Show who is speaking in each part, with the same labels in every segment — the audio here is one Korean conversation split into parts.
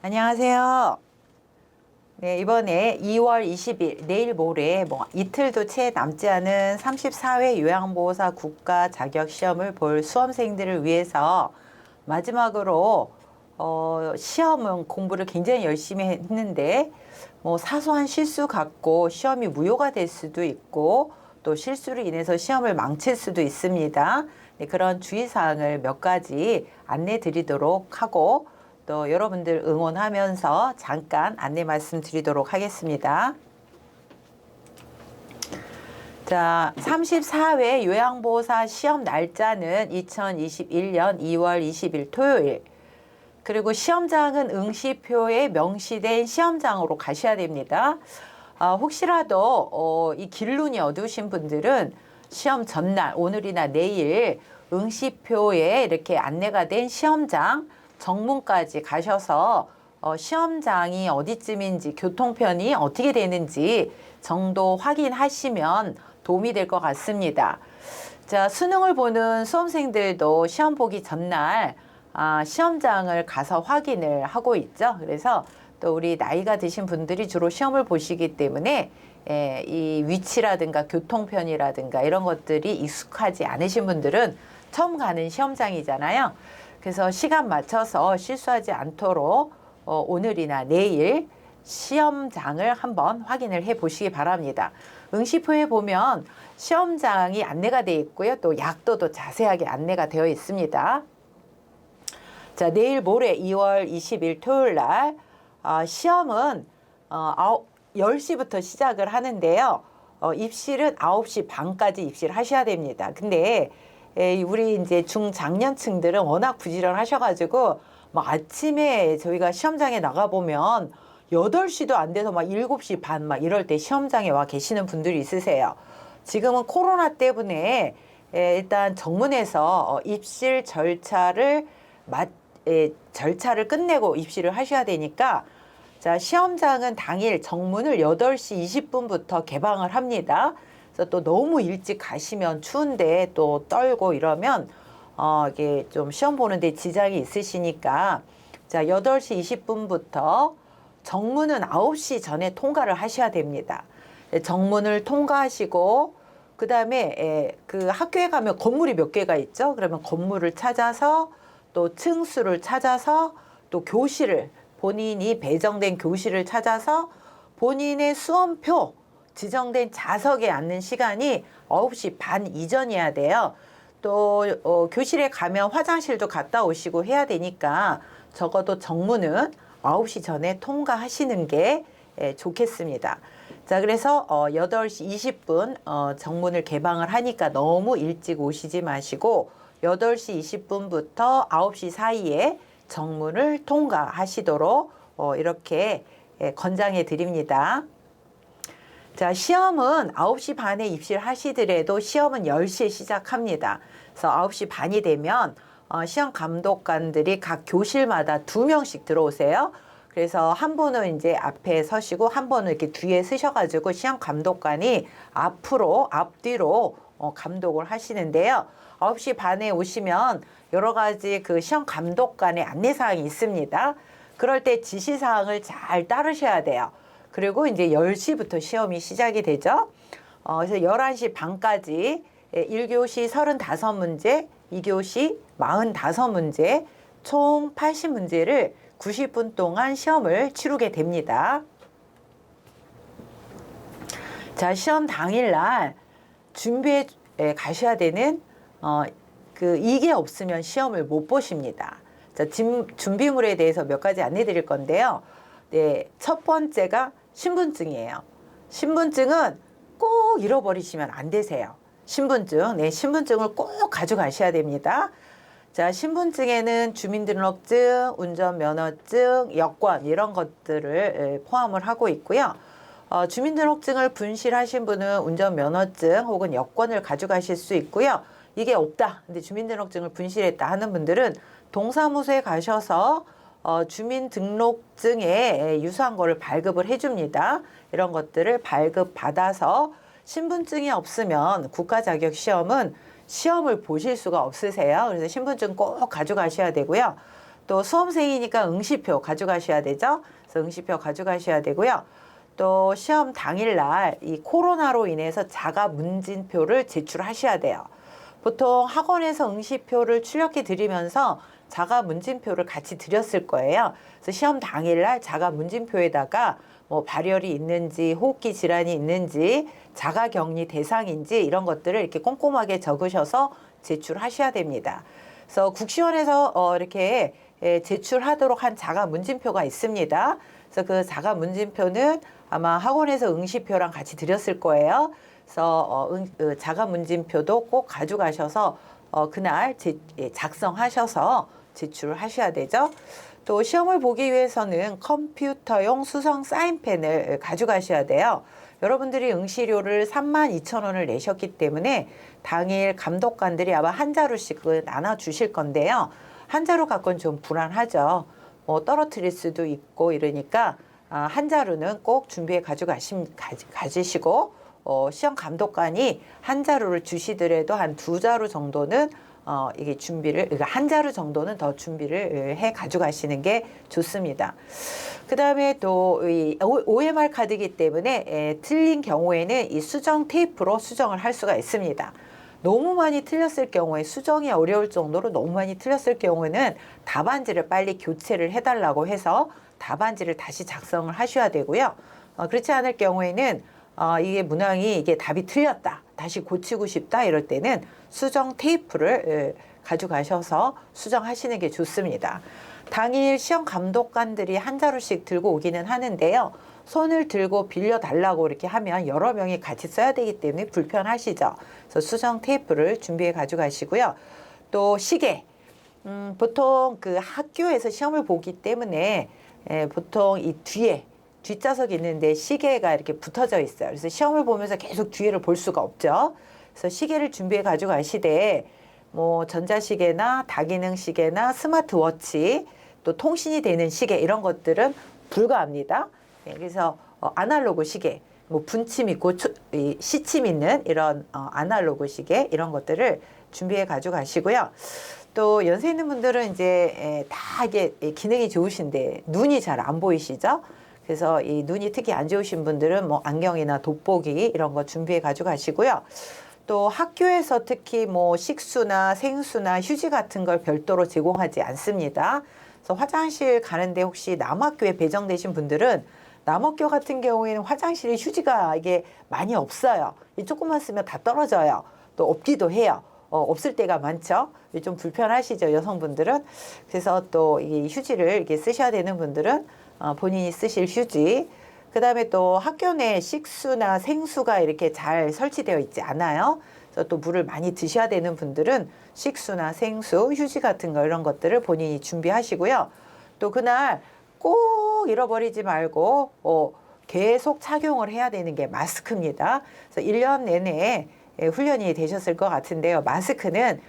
Speaker 1: 안녕하세요. 네, 이번에 2월 20일 내일 모레 이틀도 채 남지 않은 34회 요양보호사 국가 자격 시험을 볼 수험생들을 위해서 마지막으로 시험은 공부를 굉장히 열심히 했는데 사소한 실수 갖고 시험이 무효가 될 수도 있고 또 실수로 인해서 시험을 망칠 수도 있습니다. 네, 그런 주의사항을 몇 가지 안내 드리도록 하고 또 여러분들 응원하면서 잠깐 안내 말씀드리도록 하겠습니다. 자, 34회 요양보호사 시험 날짜는 2021년 2월 20일 토요일. 그리고 시험장은 응시표에 명시된 시험장으로 가셔야 됩니다. 혹시라도 이 길눈이 어두우신 분들은 시험 전날, 오늘이나 내일 응시표에 이렇게 안내가 된 시험장 정문까지 가셔서 시험장이 어디쯤인지 교통편이 어떻게 되는지 정도 확인하시면 도움이 될 것 같습니다. 자, 수능을 보는 수험생들도 시험 보기 전날 시험장을 가서 확인을 하고 있죠. 그래서 또 우리 나이가 드신 분들이 주로 시험을 보시기 때문에 이 위치라든가 교통편이라든가 이런 것들이 익숙하지 않으신 분들은 처음 가는 시험장이잖아요. 그래서 시간 맞춰서 실수하지 않도록 오늘이나 내일 시험장을 한번 확인을 해 보시기 바랍니다. 응시표에 보면 시험장이 안내가 되어 있고요. 또 약도도 자세하게 안내가 되어 있습니다. 자, 내일 모레 2월 20일 토요일 날 시험은 10시부터 시작을 하는데요. 입실은 9시 반까지 입실을 하셔야 됩니다. 근데 우리 이제 중장년층들은 워낙 부지런하셔가지고 아침에 저희가 시험장에 나가보면 8시도 안 돼서 7시 반 이럴 때 시험장에 와 계시는 분들이 있으세요. 지금은 코로나 때문에 일단 정문에서 입실 절차를 끝내고 입실을 하셔야 되니까 자, 시험장은 당일 정문을 8시 20분부터 개방을 합니다. 그래서 또 너무 일찍 가시면 추운데 또 떨고 이러면 이게 좀 시험 보는데 지장이 있으시니까 자, 8시 20분부터 정문은 9시 전에 통과를 하셔야 됩니다. 정문을 통과하시고 그 다음에 그 학교에 가면 건물이 몇 개가 있죠. 그러면 건물을 찾아서 또 층수를 찾아서 또 교실을 본인이 배정된 교실을 찾아서 본인의 수험표 지정된 좌석에 앉는 시간이 9시 반 이전이어야 돼요. 또 교실에 가면 화장실도 갔다 오시고 해야 되니까 적어도 정문은 9시 전에 통과하시는 게 좋겠습니다. 자, 그래서 8시 20분 정문을 개방을 하니까 너무 일찍 오시지 마시고 8시 20분부터 9시 사이에 정문을 통과하시도록 이렇게 권장해 드립니다. 자, 시험은 9시 반에 입실하시더라도 시험은 10시에 시작합니다. 그래서 9시 반이 되면 시험 감독관들이 각 교실마다 2명씩 들어오세요. 그래서 한 분은 이제 앞에 서시고 한 분은 이렇게 뒤에 서셔가지고 시험 감독관이 앞뒤로 감독을 하시는데요. 9시 반에 오시면 여러 가지 그 시험 감독관의 안내사항이 있습니다. 그럴 때 지시사항을 잘 따르셔야 돼요. 그리고 이제 10시부터 시험이 시작이 되죠. 그래서 11시 반까지 1교시 35문제, 2교시 45문제, 총 80문제를 90분 동안 시험을 치르게 됩니다. 자, 시험 당일날 준비해 가셔야 되는 이게 없으면 시험을 못 보십니다. 자, 준비물에 대해서 몇 가지 안내 드릴 건데요. 네, 첫 번째가 신분증이에요. 신분증은 꼭 잃어버리시면 안 되세요. 신분증, 신분증을 꼭 가져가셔야 됩니다. 자, 신분증에는 주민등록증, 운전면허증, 여권 이런 것들을 포함을 하고 있고요. 주민등록증을 분실하신 분은 운전면허증 혹은 여권을 가져가실 수 있고요. 이게 없다, 근데 주민등록증을 분실했다 하는 분들은 동사무소에 가셔서 주민등록증에 유사한 거를 발급을 해줍니다. 이런 것들을 발급받아서 신분증이 없으면 국가자격시험은 시험을 보실 수가 없으세요. 그래서 신분증 꼭 가져가셔야 되고요. 또 수험생이니까 응시표 가져가셔야 되죠. 그래서 응시표 가져가셔야 되고요. 또 시험 당일날 이 코로나로 인해서 자가 문진표를 제출하셔야 돼요. 보통 학원에서 응시표를 출력해 드리면서 자가 문진표를 같이 드렸을 거예요. 그래서 시험 당일날 자가 문진표에다가 뭐 발열이 있는지, 호흡기 질환이 있는지, 자가 격리 대상인지 이런 것들을 이렇게 꼼꼼하게 적으셔서 제출하셔야 됩니다. 그래서 국시원에서 이렇게 제출하도록 한 자가 문진표가 있습니다. 그래서 그 자가 문진표는 아마 학원에서 응시표랑 같이 드렸을 거예요. 그래서 자가 문진표도 꼭 가져가셔서 그날 작성하셔서 제출을 하셔야 되죠. 또 시험을 보기 위해서는 컴퓨터용 수성 사인펜을 가져가셔야 돼요. 여러분들이 응시료를 32,000원을 내셨기 때문에 당일 감독관들이 아마 한 자루씩은 나눠주실 건데요. 한 자루 갖고는 좀 불안하죠. 뭐 떨어뜨릴 수도 있고 이러니까 한 자루는 꼭 준비해 가지시고 시험 감독관이 한 자루를 주시더라도 한 두 자루 정도는 이게 그러니까 한 자루 정도는 더 준비를 해 가져가시는 게 좋습니다. 그 다음에 또 이 OMR 카드이기 때문에 틀린 경우에는 이 수정 테이프로 수정을 할 수가 있습니다. 너무 많이 틀렸을 경우에 수정이 어려울 정도로 너무 많이 틀렸을 경우에는 답안지를 빨리 교체를 해달라고 해서 답안지를 다시 작성을 하셔야 되고요. 그렇지 않을 경우에는 이게 문항이 이게 답이 틀렸다. 다시 고치고 싶다. 이럴 때는 수정 테이프를 가져가셔서 수정하시는 게 좋습니다. 당일 시험 감독관들이 한 자루씩 들고 오기는 하는데요. 손을 들고 빌려달라고 이렇게 하면 여러 명이 같이 써야 되기 때문에 불편하시죠. 그래서 수정 테이프를 준비해 가져가시고요. 또 시계. 보통 그 학교에서 시험을 보기 때문에 보통 이 뒤에 뒷좌석이 있는데 시계가 이렇게 붙어져 있어요. 그래서 시험을 보면서 계속 뒤를 볼 수가 없죠. 그래서 시계를 준비해 가져가시되 뭐 전자시계나 다기능 시계나 스마트워치 또 통신이 되는 시계 이런 것들은 불가합니다. 그래서 아날로그 시계, 뭐 분침 있고 시침 있는 이런 아날로그 시계 이런 것들을 준비해 가져가시고요. 또 연세 있는 분들은 이제 다 이게 기능이 좋으신데 눈이 잘 안 보이시죠? 그래서 이 눈이 특히 안 좋으신 분들은 뭐 안경이나 돋보기 이런 거 준비해 가져가시고요. 또 학교에서 특히 뭐 식수나 생수나 휴지 같은 걸 별도로 제공하지 않습니다. 그래서 화장실 가는데 혹시 남학교에 배정되신 분들은 남학교 같은 경우에는 화장실에 휴지가 이게 많이 없어요. 조금만 쓰면 다 떨어져요. 또 없기도 해요. 없을 때가 많죠. 좀 불편하시죠, 여성분들은. 그래서 또 이 휴지를 이렇게 쓰셔야 되는 분들은 본인이 쓰실 휴지. 그 다음에 또 학교 내 식수나 생수가 이렇게 잘 설치되어 있지 않아요. 그래서 또 물을 많이 드셔야 되는 분들은 식수나 생수, 휴지 같은 거 이런 것들을 본인이 준비하시고요. 또 그날 꼭 잃어버리지 말고 계속 착용을 해야 되는 게 마스크입니다. 그래서 1년 내내 훈련이 되셨을 것 같은데요. 마스크는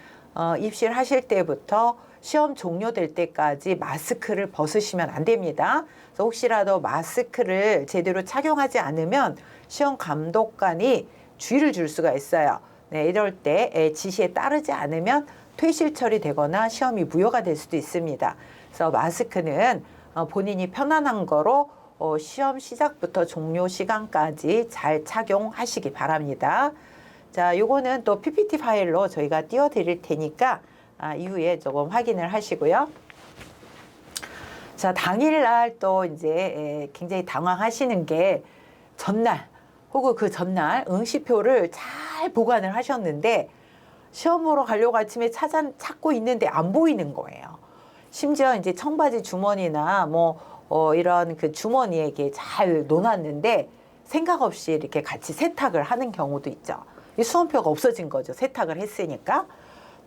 Speaker 1: 입실하실 때부터 시험 종료될 때까지 마스크를 벗으시면 안 됩니다. 그래서 혹시라도 마스크를 제대로 착용하지 않으면 시험 감독관이 쥐를 줄 수가 있어요. 네, 이럴 때 지시에 따르지 않으면 퇴실 처리되거나 시험이 무효가 될 수도 있습니다. 그래서 마스크는 본인이 편안한 거로 시험 시작부터 종료 시간까지 잘 착용하시기 바랍니다. 자, 요거는 또 PPT 파일로 저희가 띄워 드릴 테니까 이후에 조금 확인을 하시고요. 자, 당일날 또 이제 굉장히 당황하시는 게 전날 혹은 그 전날 응시표를 잘 보관을 하셨는데 시험 보러 가려고 아침에 찾고 있는데 안 보이는 거예요. 심지어 이제 청바지 주머니나 뭐 이런 그 주머니에 이게 잘 놓았는데 생각 없이 이렇게 같이 세탁을 하는 경우도 있죠. 이 수험표가 없어진 거죠. 세탁을 했으니까.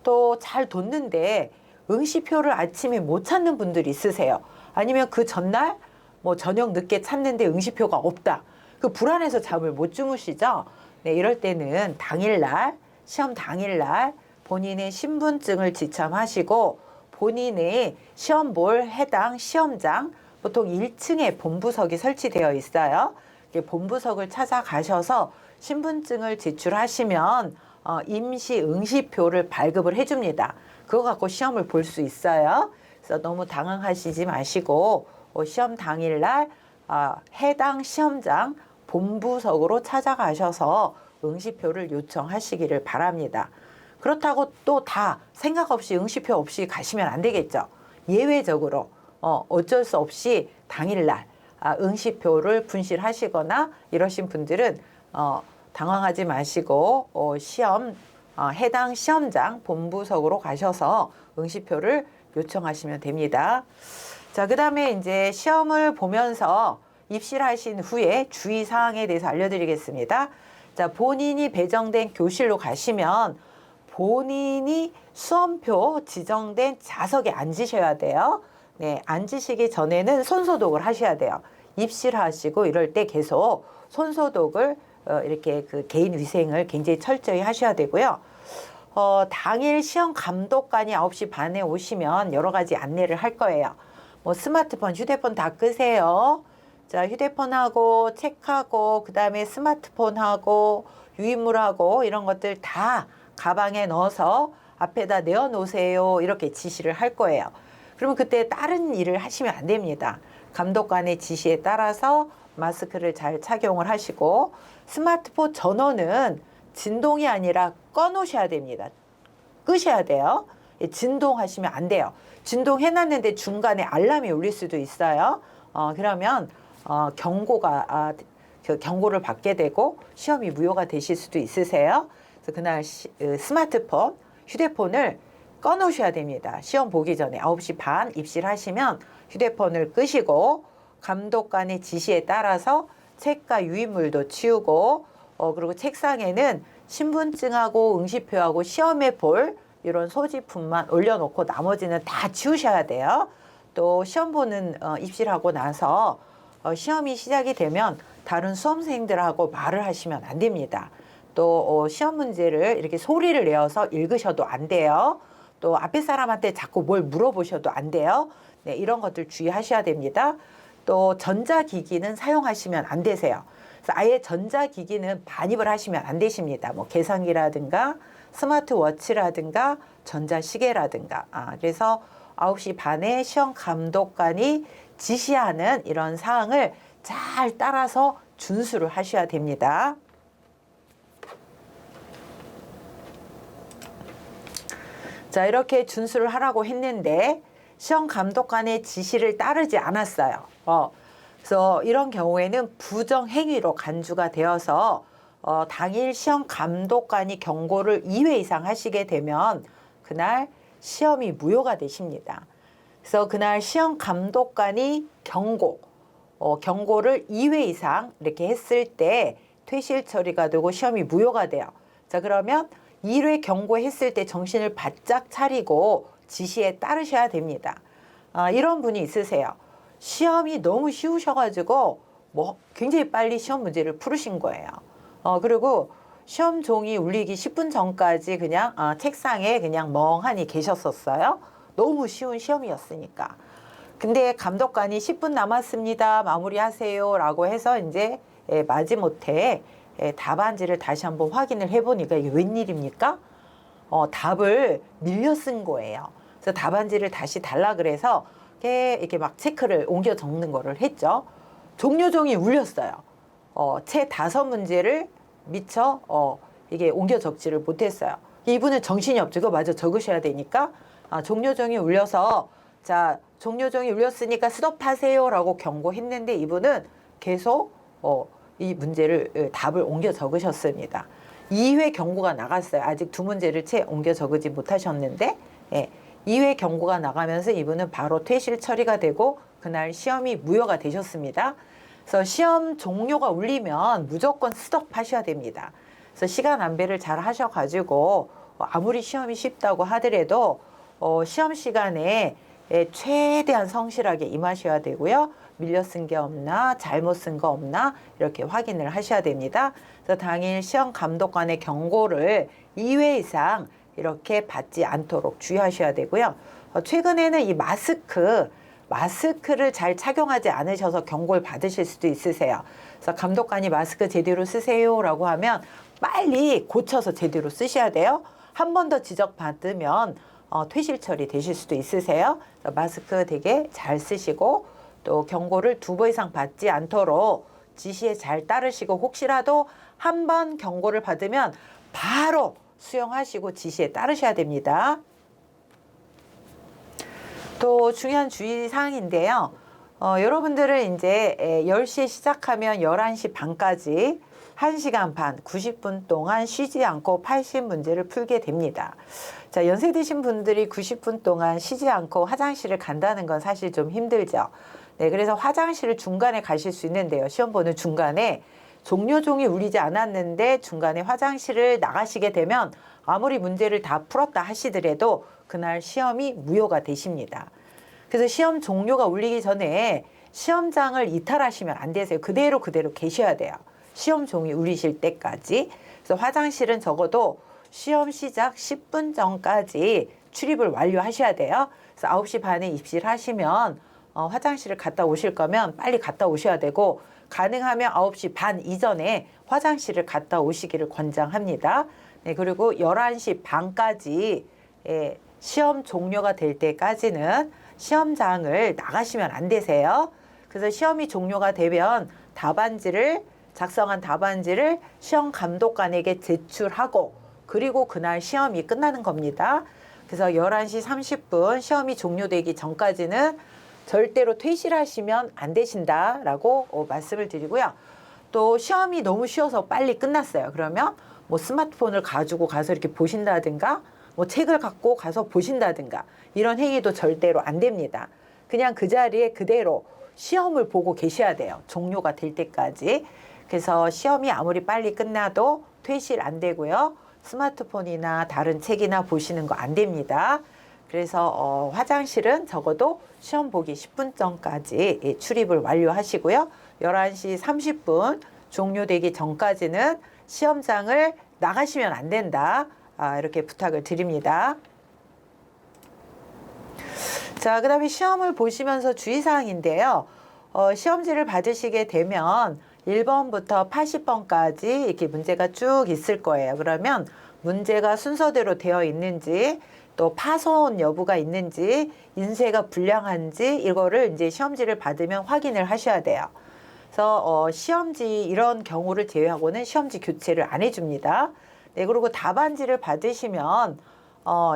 Speaker 1: 또 잘 뒀는데 응시표를 아침에 못 찾는 분들이 있으세요. 아니면 그 전날 뭐 저녁 늦게 찾는데 응시표가 없다. 그 불안해서 잠을 못 주무시죠. 네, 이럴 때는 당일날 시험 당일날 본인의 신분증을 지참하시고 본인의 시험 볼 해당 시험장 보통 1층에 본부석이 설치되어 있어요. 본부석을 찾아가셔서 신분증을 제출하시면 임시 응시표를 발급을 해줍니다. 그거 갖고 시험을 볼 수 있어요. 그래서 너무 당황하시지 마시고 시험 당일날 해당 시험장 본부석으로 찾아가셔서 응시표를 요청하시기를 바랍니다. 그렇다고 또 다 생각 없이 응시표 없이 가시면 안 되겠죠. 예외적으로 어쩔 수 없이 당일날 응시표를 분실하시거나 이러신 분들은 당황하지 마시고 해당 시험장 본부석으로 가셔서 응시표를 요청하시면 됩니다. 자, 그다음에 이제 시험을 보면서 입시를 하신 후에 주의사항에 대해서 알려드리겠습니다. 자, 본인이 배정된 교실로 가시면 본인이 수험표 지정된 좌석에 앉으셔야 돼요. 네, 앉으시기 전에는 손소독을 하셔야 돼요. 입시를 하시고 이럴 때 계속 손소독을 이렇게 그 개인 위생을 굉장히 철저히 하셔야 되고요. 당일 시험 감독관이 9시 반에 오시면 여러 가지 안내를 할 거예요. 뭐 스마트폰, 휴대폰 다 끄세요. 자, 휴대폰하고 책하고 그다음에 스마트폰하고 유인물하고 이런 것들 다 가방에 넣어서 앞에다 내어놓으세요. 이렇게 지시를 할 거예요. 그러면 그때 다른 일을 하시면 안 됩니다. 감독관의 지시에 따라서 마스크를 잘 착용을 하시고 스마트폰 전원은 진동이 아니라 꺼놓으셔야 됩니다. 끄셔야 돼요. 진동하시면 안 돼요. 진동해놨는데 중간에 알람이 울릴 수도 있어요. 그러면 경고를 받게 되고 시험이 무효가 되실 수도 있으세요. 그래서 그날 스마트폰, 휴대폰을 꺼놓으셔야 됩니다. 시험 보기 전에 9시 반 입시를 하시면 휴대폰을 끄시고 감독관의 지시에 따라서 책과 유인물도 치우고 그리고 책상에는 신분증하고 응시표하고 시험에 볼 이런 소지품만 올려놓고 나머지는 다 치우셔야 돼요. 또 시험 보는 입시를 하고 나서 시험이 시작이 되면 다른 수험생들하고 말을 하시면 안 됩니다. 또 시험 문제를 이렇게 소리를 내어서 읽으셔도 안 돼요. 또 앞에 사람한테 자꾸 뭘 물어보셔도 안 돼요. 네, 이런 것들 주의하셔야 됩니다. 또 전자기기는 사용하시면 안 되세요. 그래서 아예 전자기기는 반입을 하시면 안 되십니다. 뭐 계산기라든가 스마트워치라든가 전자시계라든가. 그래서 9시 반에 시험 감독관이 지시하는 이런 사항을 잘 따라서 준수를 하셔야 됩니다. 자, 이렇게 준수를 하라고 했는데 시험 감독관의 지시를 따르지 않았어요. 그래서 이런 경우에는 부정행위로 간주가 되어서 당일 시험 감독관이 경고를 2회 이상 하시게 되면 그날 시험이 무효가 되십니다. 그래서 그날 시험 감독관이 경고를 2회 이상 이렇게 했을 때 퇴실 처리가 되고 시험이 무효가 돼요. 자, 그러면 1회 경고했을 때 정신을 바짝 차리고 지시에 따르셔야 됩니다. 이런 분이 있으세요. 시험이 너무 쉬우셔가지고 굉장히 빨리 시험 문제를 풀으신 거예요. 그리고 시험 종이 울리기 10분 전까지 그냥 책상에 그냥 멍하니 계셨었어요. 너무 쉬운 시험이었으니까. 근데 감독관이 10분 남았습니다. 마무리하세요. 라고 해서 이제 마지못해 답안지를 다시 한번 확인을 해보니까 이게 웬일입니까? 답을 밀려 쓴 거예요. 그래서 답안지를 다시 달라 그래서 이렇게 막 체크를 옮겨 적는 거를 했죠. 종료종이 울렸어요. 채 5문제를 미처 이게 옮겨 적지를 못했어요. 이분은 정신이 없죠. 그거 마저 적으셔야 되니까 종료종이 울려서 자, 종료종이 울렸으니까 스톱하세요 라고 경고했는데 이분은 계속 이 문제를 답을 옮겨 적으셨습니다. 2회 경고가 나갔어요. 아직 2문제를 채 옮겨 적지 못하셨는데 2회 경고가 나가면서 이분은 바로 퇴실 처리가 되고 그날 시험이 무효가 되셨습니다. 그래서 시험 종료가 울리면 무조건 스톱하셔야 됩니다. 그래서 시간 안배를 잘 하셔가지고 아무리 시험이 쉽다고 하더라도 시험 시간에 최대한 성실하게 임하셔야 되고요. 밀려 쓴 게 없나 잘못 쓴 거 없나 이렇게 확인을 하셔야 됩니다. 그래서 당일 시험 감독관의 경고를 2회 이상 이렇게 받지 않도록 주의하셔야 되고요. 최근에는 이 마스크를 잘 착용하지 않으셔서 경고를 받으실 수도 있으세요. 그래서 감독관이 마스크 제대로 쓰세요라고 하면 빨리 고쳐서 제대로 쓰셔야 돼요. 한 번 더 지적받으면 퇴실 처리되실 수도 있으세요. 마스크 되게 잘 쓰시고 또 경고를 2번 이상 받지 않도록 지시에 잘 따르시고 혹시라도 한 번 경고를 받으면 바로 수용하시고 지시에 따르셔야 됩니다. 또 중요한 주의사항인데요. 여러분들은 이제 10시에 시작하면 11시 반까지 1시간 반, 90분 동안 쉬지 않고 80문제를 풀게 됩니다. 자, 연세 드신 분들이 90분 동안 쉬지 않고 화장실을 간다는 건 사실 좀 힘들죠. 네, 그래서 화장실을 중간에 가실 수 있는데요. 시험 보는 중간에 종료종이 울리지 않았는데 중간에 화장실을 나가시게 되면 아무리 문제를 다 풀었다 하시더라도 그날 시험이 무효가 되십니다. 그래서 시험 종료가 울리기 전에 시험장을 이탈하시면 안 되세요. 그대로 계셔야 돼요. 시험 종이 울리실 때까지. 그래서 화장실은 적어도 시험 시작 10분 전까지 출입을 완료하셔야 돼요. 그래서 9시 반에 입시를 하시면 화장실을 갔다 오실 거면 빨리 갔다 오셔야 되고 가능하면 9시 반 이전에 화장실을 갔다 오시기를 권장합니다. 네, 그리고 11시 반까지 시험 종료가 될 때까지는 시험장을 나가시면 안 되세요. 그래서 시험이 종료가 되면 작성한 답안지를 시험 감독관에게 제출하고 그리고 그날 시험이 끝나는 겁니다. 그래서 11시 30분 시험이 종료되기 전까지는 절대로 퇴실하시면 안 되신다라고 말씀을 드리고요. 또 시험이 너무 쉬워서 빨리 끝났어요. 그러면 뭐 스마트폰을 가지고 가서 이렇게 보신다든가 뭐 책을 갖고 가서 보신다든가 이런 행위도 절대로 안 됩니다. 그냥 그 자리에 그대로 시험을 보고 계셔야 돼요. 종료가 될 때까지. 그래서 시험이 아무리 빨리 끝나도 퇴실 안 되고요. 스마트폰이나 다른 책이나 보시는 거 안 됩니다. 그래서 화장실은 적어도 시험 보기 10분 전까지 출입을 완료하시고요. 11시 30분 종료되기 전까지는 시험장을 나가시면 안 된다. 이렇게 부탁을 드립니다. 자, 그 다음에 시험을 보시면서 주의사항인데요. 시험지를 받으시게 되면 1번부터 80번까지 이렇게 문제가 쭉 있을 거예요. 그러면 문제가 순서대로 되어 있는지 또 파손 여부가 있는지 인쇄가 불량한지 이거를 이제 시험지를 받으면 확인을 하셔야 돼요. 그래서 시험지 이런 경우를 제외하고는 시험지 교체를 안 해줍니다. 네, 그리고 답안지를 받으시면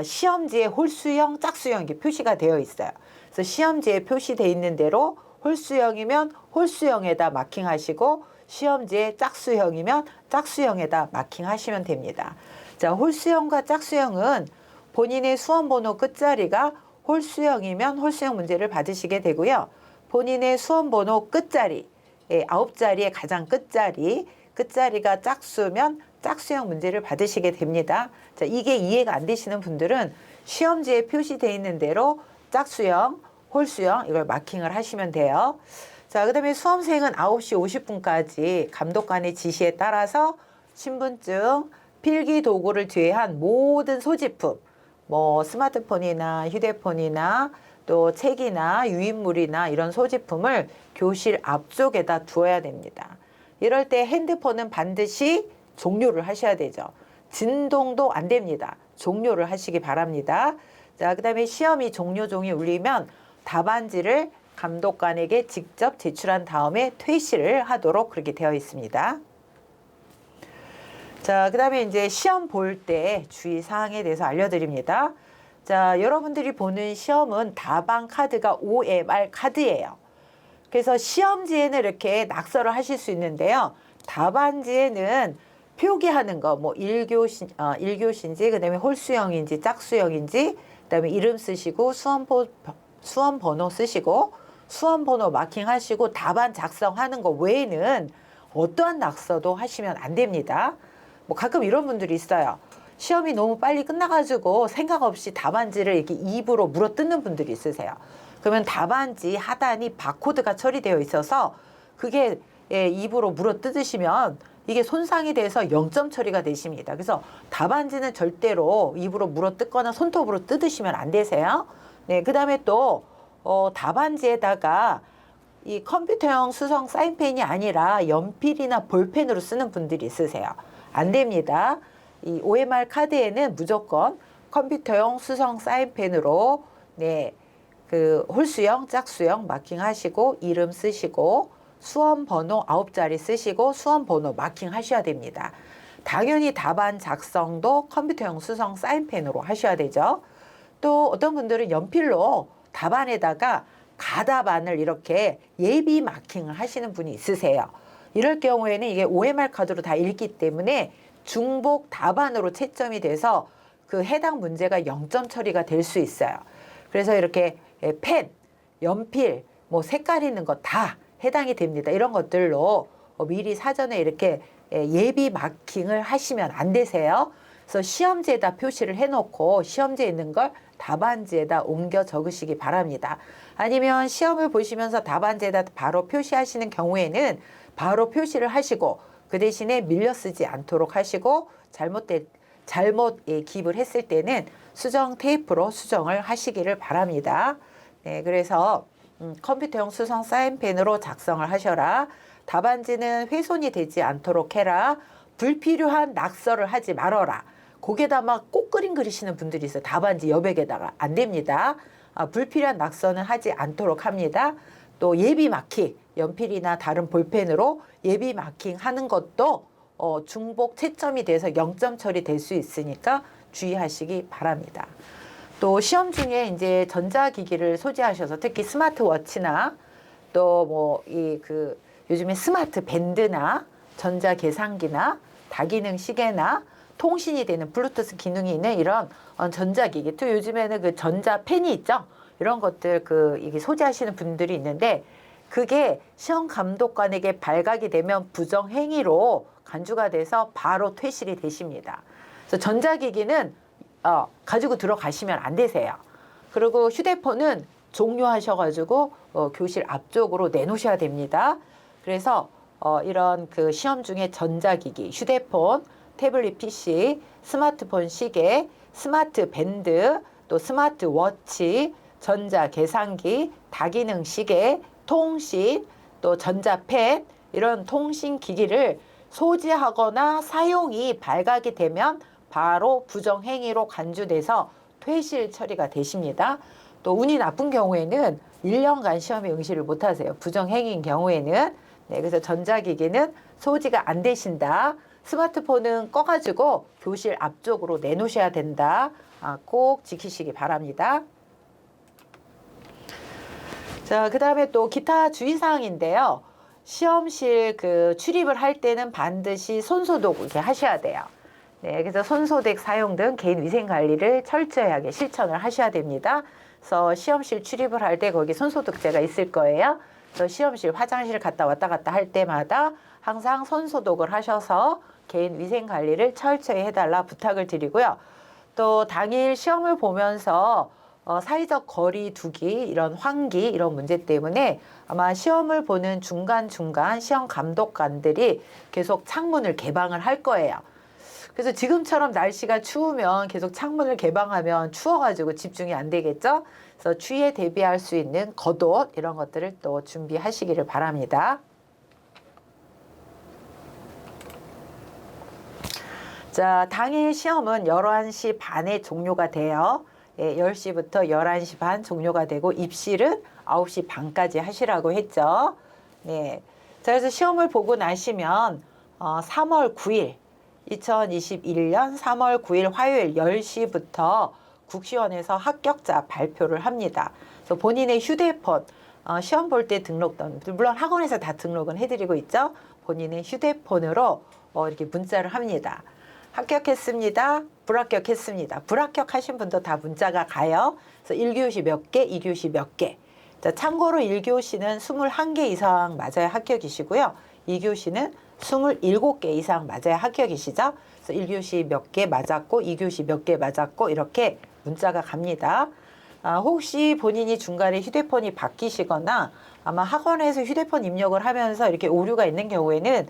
Speaker 1: 시험지에 홀수형, 짝수형 이렇게 표시가 되어 있어요. 그래서 시험지에 표시되어 있는 대로 홀수형이면 홀수형에다 마킹하시고 시험지에 짝수형이면 짝수형에다 마킹하시면 됩니다. 자, 홀수형과 짝수형은 본인의 수험번호 끝자리가 홀수형이면 홀수형 문제를 받으시게 되고요. 본인의 수험번호 끝자리, 9자리의 가장 끝자리가 짝수면 짝수형 문제를 받으시게 됩니다. 자, 이게 이해가 안 되시는 분들은 시험지에 표시되어 있는 대로 짝수형, 홀수형 이걸 마킹을 하시면 돼요. 자, 그 다음에 수험생은 9시 50분까지 감독관의 지시에 따라서 신분증, 필기 도구를 제외한 모든 소지품, 뭐 스마트폰이나 휴대폰이나 또 책이나 유인물이나 이런 소지품을 교실 앞쪽에다 두어야 됩니다. 이럴 때 핸드폰은 반드시 종료를 하셔야 되죠. 진동도 안 됩니다. 종료를 하시기 바랍니다. 자, 그 다음에 시험이 종료종이 울리면 답안지를 감독관에게 직접 제출한 다음에 퇴실을 하도록 그렇게 되어 있습니다. 자, 그 다음에 이제 시험 볼 때 주의사항에 대해서 알려드립니다. 자, 여러분들이 보는 시험은 답안 카드가 OMR 카드예요. 그래서 시험지에는 이렇게 낙서를 하실 수 있는데요. 답안지에는 표기하는 거, 뭐 1교시인지, 그 다음에 홀수형인지, 짝수형인지, 그 다음에 이름 쓰시고, 수험번호 쓰시고, 수험번호 마킹하시고, 답안 작성하는 거 외에는 어떠한 낙서도 하시면 안 됩니다. 뭐 가끔 이런 분들이 있어요. 시험이 너무 빨리 끝나가지고 생각 없이 답안지를 이렇게 입으로 물어뜯는 분들이 있으세요. 그러면 답안지 하단이 바코드가 처리되어 있어서 그게 입으로 물어뜯으시면 이게 손상이 돼서 0점 처리가 되십니다. 그래서 답안지는 절대로 입으로 물어뜯거나 손톱으로 뜯으시면 안 되세요. 네, 그 다음에 또 답안지에다가 이 컴퓨터형 수성 사인펜이 아니라 연필이나 볼펜으로 쓰는 분들이 있으세요. 안 됩니다. 이 OMR 카드에는 무조건 컴퓨터용 수성 사인펜으로 네, 그 홀수형, 짝수형 마킹하시고 이름 쓰시고 수험 번호 9자리 쓰시고 수험 번호 마킹하셔야 됩니다. 당연히 답안 작성도 컴퓨터용 수성 사인펜으로 하셔야 되죠. 또 어떤 분들은 연필로 답안에다가 가답안을 이렇게 예비 마킹을 하시는 분이 있으세요. 이럴 경우에는 이게 OMR 카드로 다 읽기 때문에 중복 답안으로 채점이 돼서 그 해당 문제가 0점 처리가 될 수 있어요. 그래서 이렇게 펜, 연필, 뭐 색깔 있는 거 다 해당이 됩니다. 이런 것들로 미리 사전에 이렇게 예비 마킹을 하시면 안 되세요. 그래서 시험지에다 표시를 해놓고 시험지에 있는 걸 답안지에다 옮겨 적으시기 바랍니다. 아니면 시험을 보시면서 답안지에다 바로 표시하시는 경우에는 바로 표시를 하시고 그 대신에 밀려 쓰지 않도록 하시고 잘못 기입을 했을 때는 수정 테이프로 수정을 하시기를 바랍니다. 네, 그래서 컴퓨터용 수성 사인펜으로 작성을 하셔라. 답안지는 훼손이 되지 않도록 해라. 불필요한 낙서를 하지 말아라. 거기에다 막 꽃그림 그리시는 분들이 있어요. 답안지 여백에다가. 안 됩니다. 불필요한 낙서는 하지 않도록 합니다. 또 예비 마킹, 연필이나 다른 볼펜으로 예비 마킹 하는 것도 중복 채점이 돼서 0점 처리될 수 있으니까 주의하시기 바랍니다. 또 시험 중에 이제 전자기기를 소지하셔서 특히 스마트워치나 또 뭐 요즘에 스마트 밴드나 전자계산기나 다기능 시계나 통신이 되는 블루투스 기능이 있는 이런 전자기기, 또 요즘에는 그 전자펜이 있죠. 이런 것들 이게 소지하시는 분들이 있는데 그게 시험 감독관에게 발각이 되면 부정행위로 간주가 돼서 바로 퇴실이 되십니다. 그래서 전자기기는 가지고 들어가시면 안 되세요. 그리고 휴대폰은 종료하셔가지고 교실 앞쪽으로 내놓으셔야 됩니다. 그래서 이런 그 시험 중에 전자기기, 휴대폰, 태블릿 PC, 스마트폰 시계, 스마트 밴드, 또 스마트워치, 전자계산기, 다기능 시계, 통신, 또 전자펜 이런 통신기기를 소지하거나 사용이 발각이 되면 바로 부정행위로 간주돼서 퇴실 처리가 되십니다. 또 운이 나쁜 경우에는 1년간 시험에 응시를 못하세요. 부정행위인 경우에는. 네, 그래서 전자기기는 소지가 안 되신다. 스마트폰은 꺼가지고 교실 앞쪽으로 내놓으셔야 된다. 꼭 지키시기 바랍니다. 자, 그 다음에 또 기타 주의사항인데요. 시험실 출입을 할 때는 반드시 손소독 이렇게 하셔야 돼요. 네, 그래서 손소독 사용 등 개인 위생 관리를 철저하게 실천을 하셔야 됩니다. 그래서 시험실 출입을 할 때 거기 손소독제가 있을 거예요. 그래서 시험실 화장실 갔다 왔다 갔다 할 때마다 항상 손소독을 하셔서 개인 위생 관리를 철저히 해달라 부탁을 드리고요. 또 당일 시험을 보면서 사회적 거리 두기, 이런 환기, 이런 문제 때문에 아마 시험을 보는 중간중간 시험 감독관들이 계속 창문을 개방을 할 거예요. 그래서 지금처럼 날씨가 추우면 계속 창문을 개방하면 추워가지고 집중이 안 되겠죠? 그래서 추위에 대비할 수 있는 겉옷, 이런 것들을 또 준비하시기를 바랍니다. 자, 당일 시험은 11시 반에 종료가 돼요. 10시부터 11시 반 종료가 되고 입실은 9시 반까지 하시라고 했죠. 네. 자, 그래서 시험을 보고 나시면 3월 9일 2021년 3월 9일 화요일 10시부터 국시원에서 합격자 발표를 합니다. 그래서 본인의 휴대폰, 시험 볼 때 등록던, 물론 학원에서 다 등록은 해드리고 있죠. 본인의 휴대폰으로 이렇게 문자를 합니다. 합격했습니다. 불합격했습니다. 불합격하신 분도 다 문자가 가요. 그래서 1교시 몇 개, 2교시 몇 개. 자, 참고로 1교시는 21개 이상 맞아야 합격이시고요. 2교시는 27개 이상 맞아야 합격이시죠. 그래서 1교시 몇 개 맞았고 2교시 몇 개 맞았고 이렇게 문자가 갑니다. 혹시 본인이 중간에 휴대폰이 바뀌시거나 아마 학원에서 휴대폰 입력을 하면서 이렇게 오류가 있는 경우에는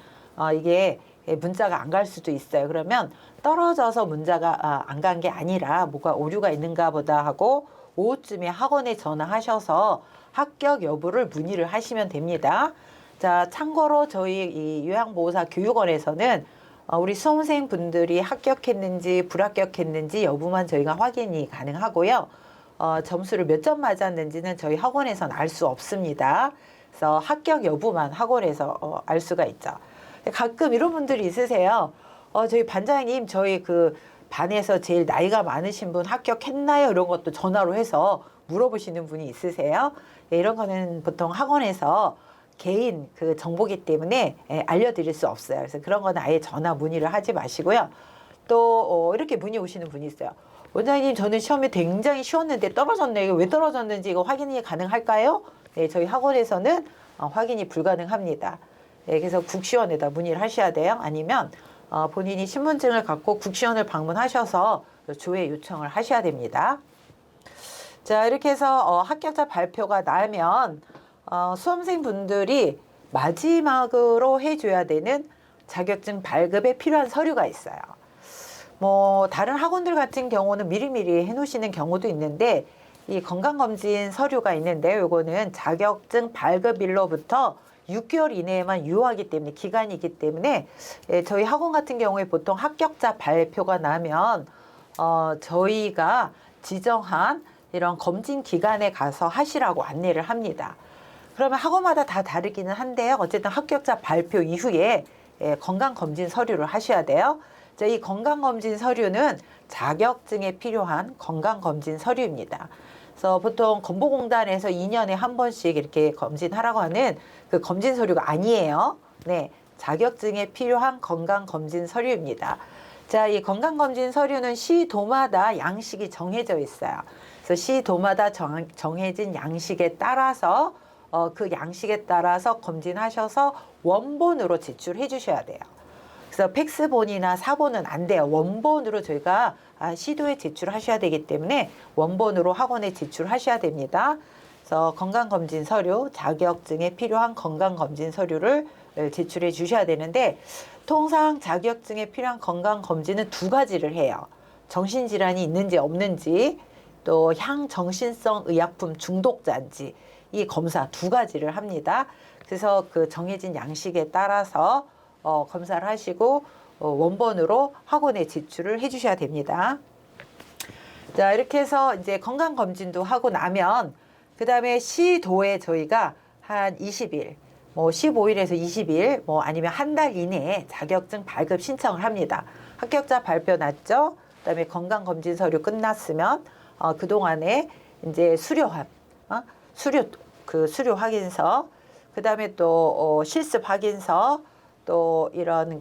Speaker 1: 이게 문자가 안 갈 수도 있어요. 그러면 떨어져서 문자가 안 간 게 아니라 뭐가 오류가 있는가 보다 하고 오후쯤에 학원에 전화하셔서 합격 여부를 문의를 하시면 됩니다. 자, 참고로 저희 이 요양보호사 교육원에서는 우리 수험생 분들이 합격했는지 불합격했는지 여부만 저희가 확인이 가능하고요. 점수를 몇 점 맞았는지는 저희 학원에서는 알 수 없습니다. 그래서 합격 여부만 학원에서 알 수가 있죠. 가끔 이런 분들이 있으세요. 저희 반장님, 저희 그 반에서 제일 나이가 많으신 분 합격했나요? 이런 것도 전화로 해서 물어보시는 분이 있으세요. 네, 이런 거는 보통 학원에서 개인 그 정보기 때문에 알려드릴 수 없어요. 그래서 그런 거는 아예 전화 문의를 하지 마시고요. 또 이렇게 문의 오시는 분이 있어요. 원장님, 저는 시험이 굉장히 쉬웠는데 떨어졌네. 이거 왜 떨어졌는지 이거 확인이 가능할까요? 네, 저희 학원에서는 확인이 불가능합니다. 네, 그래서 국시원에다 문의를 하셔야 돼요. 아니면 본인이 신분증을 갖고 국시원을 방문하셔서 조회 요청을 하셔야 됩니다. 자, 이렇게 해서 합격자 발표가 나면 수험생분들이 마지막으로 해줘야 되는 자격증 발급에 필요한 서류가 있어요. 뭐 다른 학원들 같은 경우는 미리미리 해놓으시는 경우도 있는데, 이 건강검진 서류가 있는데, 요거는 자격증 발급일로부터 6개월 이내에만 유효하기 때문에, 기간이기 때문에 저희 학원 같은 경우에 보통 합격자 발표가 나면 저희가 지정한 이런 검진 기관에 가서 하시라고 안내를 합니다. 그러면 학원마다 다 다르기는 한데요. 어쨌든 합격자 발표 이후에 건강검진 서류를 하셔야 돼요. 자, 이 건강검진 서류는 자격증에 필요한 건강검진 서류입니다. 그래서 보통 건보공단에서 2년에 한 번씩 이렇게 검진하라고 하는 그 검진 서류가 아니에요. 네, 자격증에 필요한 건강검진 서류입니다. 자, 이 건강검진 서류는 시도마다 양식이 정해져 있어요. 그래서 시도마다 정해진 양식에 따라서 그 양식에 따라서 검진하셔서 원본으로 제출해 주셔야 돼요. 그래서 팩스본이나 사본은 안 돼요. 원본으로 저희가 시도에 제출하셔야 되기 때문에 원본으로 학원에 제출하셔야 됩니다. 그래서 건강검진 서류, 자격증에 필요한 건강검진 서류를 제출해 주셔야 되는데, 통상 자격증에 필요한 건강검진은 두 가지를 해요. 정신질환이 있는지 없는지, 또 향정신성 의약품 중독자인지, 이 검사 두 가지를 합니다. 그래서 그 정해진 양식에 따라서 검사를 하시고 원본으로 학원에 제출을 해 주셔야 됩니다. 자, 이렇게 해서 이제 건강검진도 하고 나면 그 다음에 시도에 저희가 한 20일, 뭐 15일에서 20일, 뭐 아니면 한 달 이내에 자격증 발급 신청을 합니다. 합격자 발표 났죠? 그 다음에 건강검진 서류 끝났으면 그동안에 이제 수료한, 수료 확인서, 그 다음에 또 실습 확인서, 또 이런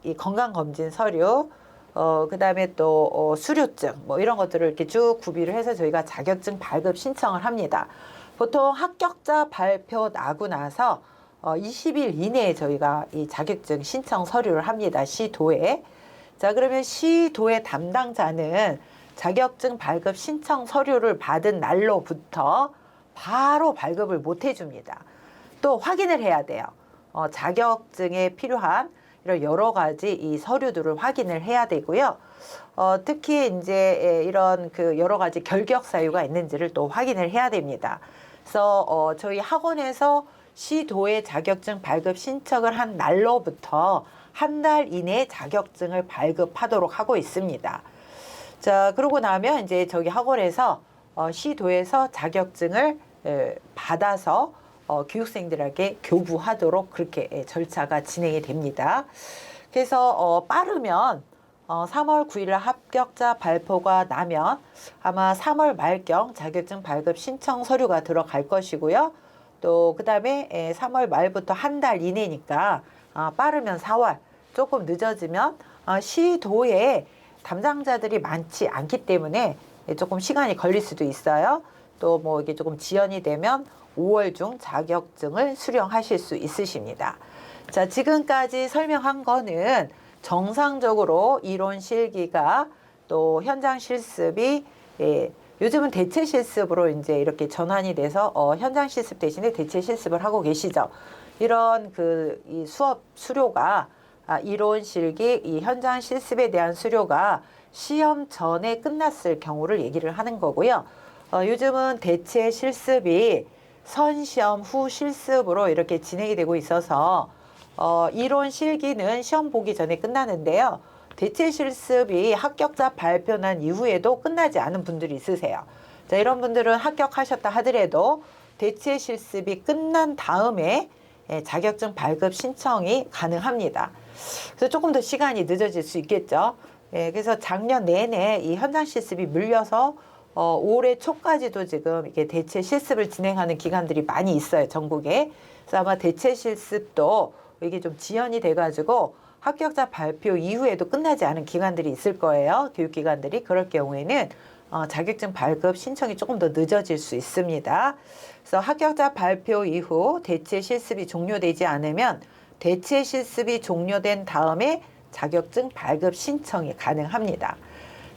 Speaker 1: 이 건강검진 서류, 그 다음에 또 수료증, 뭐 이런 것들을 이렇게 쭉 구비를 해서 저희가 자격증 발급 신청을 합니다. 보통 합격자 발표 나고 나서 20일 이내에 저희가 이 자격증 신청 서류를 합니다. 시도에. 자, 그러면 시도의 담당자는 자격증 발급 신청 서류를 받은 날로부터 바로 발급을 못 해줍니다. 또 확인을 해야 돼요. 자격증에 필요한 이런 여러 가지 이 서류들을 확인을 해야 되고요. 특히 이제 이런 그 여러 가지 결격 사유가 있는지를 또 확인을 해야 됩니다. 그래서 저희 학원에서 시도의 자격증 발급 신청을 한 날로부터 한 달 이내에 자격증을 발급하도록 하고 있습니다. 자, 그러고 나면 이제 저기 학원에서 시도에서 자격증을 받아서 교육생들에게 교부하도록 그렇게 절차가 진행이 됩니다. 그래서 빠르면 3월 9일 합격자 발표가 나면 아마 3월 말경 자격증 발급 신청 서류가 들어갈 것이고요. 또 그 다음에 3월 말부터 한 달 이내니까 빠르면 4월, 조금 늦어지면 시도에 담당자들이 많지 않기 때문에 조금 시간이 걸릴 수도 있어요. 또 뭐 이게 조금 지연이 되면 5월 중 자격증을 수령하실 수 있으십니다. 자, 지금까지 설명한 거는 정상적으로 이론 실기가 또 현장 실습이 요즘은 대체 실습으로 이제 이렇게 전환이 돼서 현장 실습 대신에 대체 실습을 하고 계시죠. 이런 이 수업 수료가 이론 실기, 이 현장 실습에 대한 수료가 시험 전에 끝났을 경우를 얘기를 하는 거고요. 요즘은 대체 실습이 선시험 후 실습으로 이렇게 진행이 되고 있어서 이론 실기는 시험 보기 전에 끝나는데요. 대체 실습이 합격자 발표 난 이후에도 끝나지 않은 분들이 있으세요. 자, 이런 분들은 합격하셨다 하더라도 대체 실습이 끝난 다음에 자격증 발급 신청이 가능합니다. 그래서 조금 더 시간이 늦어질 수 있겠죠. 그래서 작년 내내 이 현장 실습이 물려서 올해 초까지도 지금 이게 대체 실습을 진행하는 기관들이 많이 있어요, 전국에. 그래서 아마 대체 실습도 이게 좀 지연이 돼가지고 합격자 발표 이후에도 끝나지 않은 기관들이 있을 거예요. 교육기관들이. 그럴 경우에는 자격증 발급 신청이 조금 더 늦어질 수 있습니다. 그래서 합격자 발표 이후 대체 실습이 종료되지 않으면 대체 실습이 종료된 다음에 자격증 발급 신청이 가능합니다.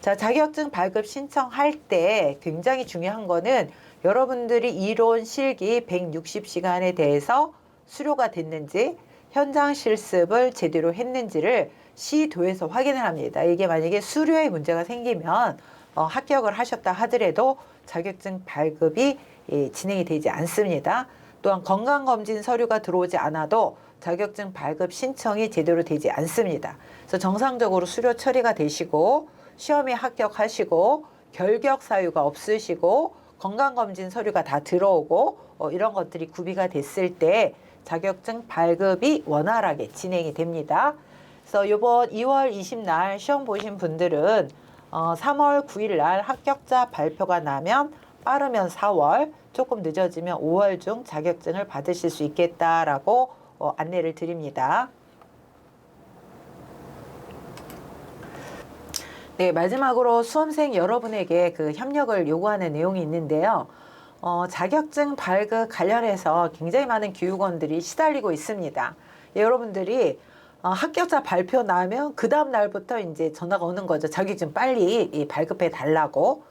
Speaker 1: 자, 자격증 발급 신청할 때 굉장히 중요한 거는 여러분들이 이론 실기 160시간에 대해서 수료가 됐는지 현장 실습을 제대로 했는지를 시도에서 확인을 합니다. 이게 만약에 수료에 문제가 생기면 합격을 하셨다 하더라도 자격증 발급이 진행이 되지 않습니다. 또한 건강검진 서류가 들어오지 않아도 자격증 발급 신청이 제대로 되지 않습니다. 그래서 정상적으로 수료 처리가 되시고 시험에 합격하시고 결격 사유가 없으시고 건강검진 서류가 다 들어오고 이런 것들이 구비가 됐을 때 자격증 발급이 원활하게 진행이 됩니다. 그래서 이번 2월 20날 시험 보신 분들은 3월 9일 날 합격자 발표가 나면 빠르면 4월, 조금 늦어지면 5월 중 자격증을 받으실 수 있겠다라고 안내를 드립니다. 네, 마지막으로 수험생 여러분에게 그 협력을 요구하는 내용이 있는데요. 자격증 발급 관련해서 굉장히 많은 교육원들이 시달리고 있습니다. 여러분들이 합격자 발표 나면 그 다음 날부터 이제 전화가 오는 거죠. 자격증 빨리 발급해 달라고.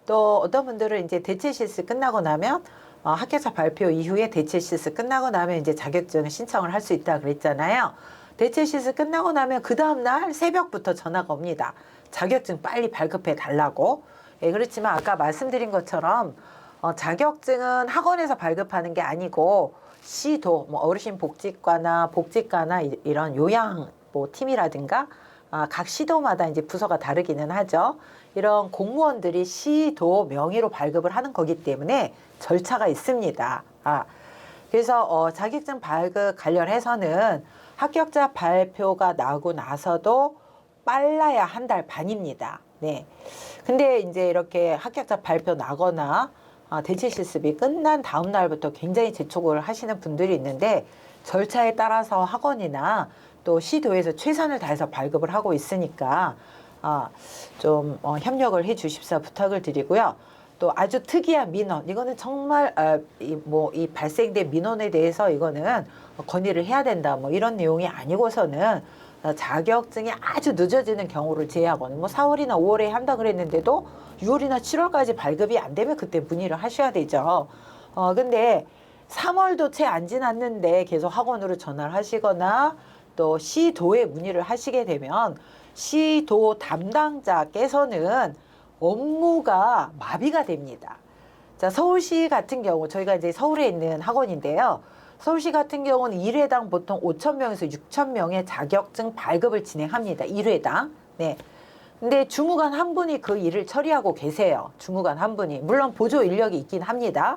Speaker 1: 또 어떤 분들은 이제 대체 실습 끝나고 나면 합격자 발표 이후에 대체 실습 끝나고 나면 이제 자격증 신청을 할 수 있다 그랬잖아요. 대체 실습 끝나고 나면 그 다음 날 새벽부터 전화가 옵니다. 자격증 빨리 발급해 달라고. 그렇지만 아까 말씀드린 것처럼 자격증은 학원에서 발급하는 게 아니고 시도, 뭐 어르신 복지과나 이런 요양 팀이라든가 각 시도마다 이제 부서가 다르기는 하죠. 이런 공무원들이 시도 명의로 발급을 하는 거기 때문에 절차가 있습니다. 그래서 자격증 발급 관련해서는 합격자 발표가 나고 나서도 빨라야 한 달 반입니다. 네. 근데 이제 이렇게 합격자 발표 나거나 대체 실습이 끝난 다음 날부터 굉장히 재촉을 하시는 분들이 있는데 절차에 따라서 학원이나 또 시도에서 최선을 다해서 발급을 하고 있으니까 좀 협력을 해 주십사 부탁을 드리고요. 또 아주 특이한 민원, 이거는 정말 이 발생된 민원에 대해서 이거는 건의를 해야 된다, 뭐 이런 내용이 아니고서는 자격증이 아주 늦어지는 경우를 제외하고는 뭐 4월이나 5월에 한다 그랬는데도 6월이나 7월까지 발급이 안 되면 그때 문의를 하셔야 되죠. 근데 3월도 채 안 지났는데 계속 학원으로 전화를 하시거나 또 시도에 문의를 하시게 되면 시도 담당자께서는 업무가 마비가 됩니다. 자, 서울시 같은 경우 저희가 이제 서울에 있는 학원인데요. 서울시 같은 경우는 1회당 보통 5,000명에서 6,000명의 자격증 발급을 진행합니다. 1회당. 네. 근데 주무관 한 분이 그 일을 처리하고 계세요. 주무관 한 분이. 물론 보조 인력이 있긴 합니다.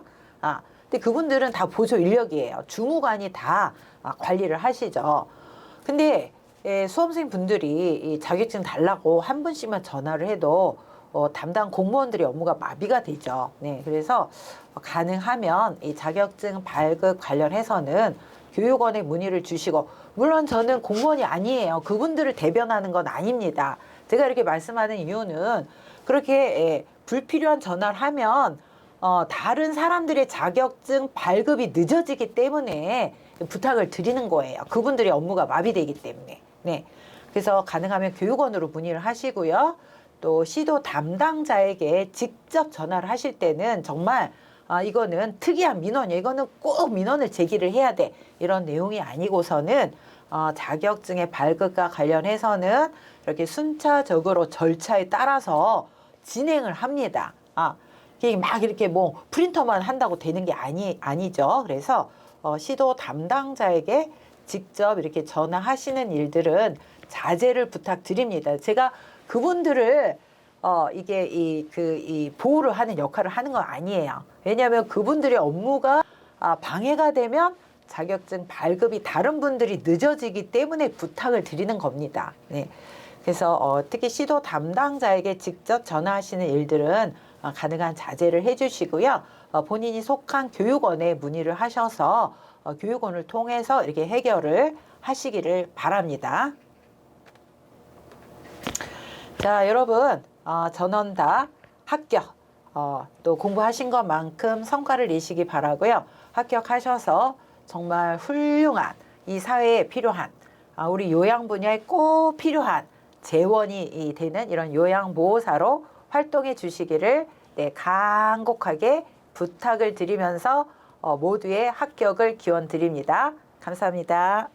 Speaker 1: 근데 그분들은 다 보조 인력이에요. 주무관이 다 관리를 하시죠. 근데 수험생 분들이 이 자격증 달라고 한 분씩만 전화를 해도 담당 공무원들의 업무가 마비가 되죠. 네, 그래서 가능하면 이 자격증 발급 관련해서는 교육원에 문의를 주시고, 물론 저는 공무원이 아니에요. 그분들을 대변하는 건 아닙니다. 제가 이렇게 말씀하는 이유는 그렇게 불필요한 전화를 하면 다른 사람들의 자격증 발급이 늦어지기 때문에 부탁을 드리는 거예요. 그분들의 업무가 마비되기 때문에. 네, 그래서 가능하면 교육원으로 문의를 하시고요. 또 시도 담당자에게 직접 전화를 하실 때는 정말 이거는 특이한 민원이에요. 이거는 꼭 민원을 제기를 해야 돼. 이런 내용이 아니고서는 자격증의 발급과 관련해서는 이렇게 순차적으로 절차에 따라서 진행을 합니다. 이게 막 이렇게 뭐 프린터만 한다고 되는 게 아니죠. 그래서 시도 담당자에게 직접 이렇게 전화하시는 일들은 자제를 부탁드립니다. 제가 그분들을 이게 이 보호를 하는 역할을 하는 건 아니에요. 왜냐하면 그분들의 업무가 방해가 되면 자격증 발급이 다른 분들이 늦어지기 때문에 부탁을 드리는 겁니다. 네. 그래서 특히 시도 담당자에게 직접 전화하시는 일들은 가능한 자제를 해주시고요. 본인이 속한 교육원에 문의를 하셔서 교육원을 통해서 이렇게 해결을 하시기를 바랍니다. 자, 여러분 전원 다 합격, 또 공부하신 것만큼 성과를 내시기 바라고요. 합격하셔서 정말 훌륭한 이 사회에 필요한 우리 요양 분야에 꼭 필요한 재원이 되는 이런 요양보호사로 활동해 주시기를 간곡하게 부탁을 드리면서 모두의 합격을 기원 드립니다. 감사합니다.